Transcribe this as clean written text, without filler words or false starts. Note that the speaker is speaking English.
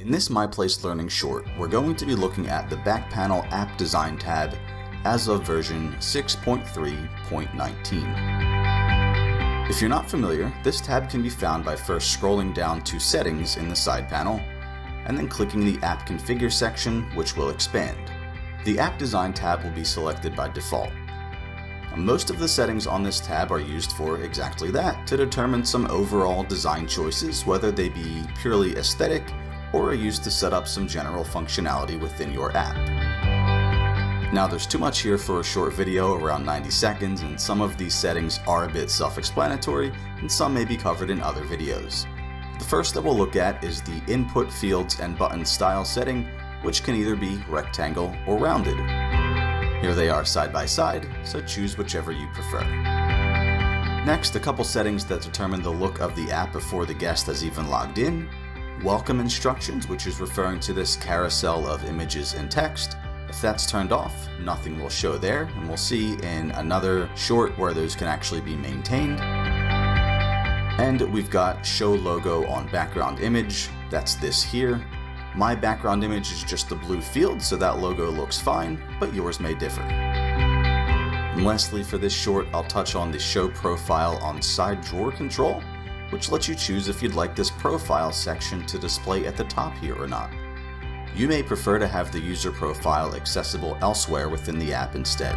In this MyPlace Learning Short, we're going to be looking at the back panel App Design tab as of version 6.3.19. If you're not familiar, this tab can be found by first scrolling down to Settings in the side panel, and then clicking the App Configure section, which will expand. The App Design tab will be selected by default. Most of the settings on this tab are used for exactly that, to determine some overall design choices, whether they be purely aesthetic or are used to set up some general functionality within your app. Now there's too much here for a short video around 90 seconds, and some of these settings are a bit self-explanatory and some may be covered in other videos. The first that we'll look at is the input fields and button style setting, which can either be rectangle or rounded. Here they are side by side, so choose whichever you prefer. Next, a couple settings that determine the look of the app before the guest has even logged in. Welcome instructions, which is referring to this carousel of images and text. If that's turned off, nothing will show there, and we'll see in another short where those can actually be maintained. And we've got show logo on background image, that's this here. My background image is just the blue field, so that logo looks fine, but yours may differ. And lastly, for this short, I'll touch on the show profile on side drawer control, which lets you choose if you'd like this profile section to display at the top here or not. You may prefer to have the user profile accessible elsewhere within the app instead.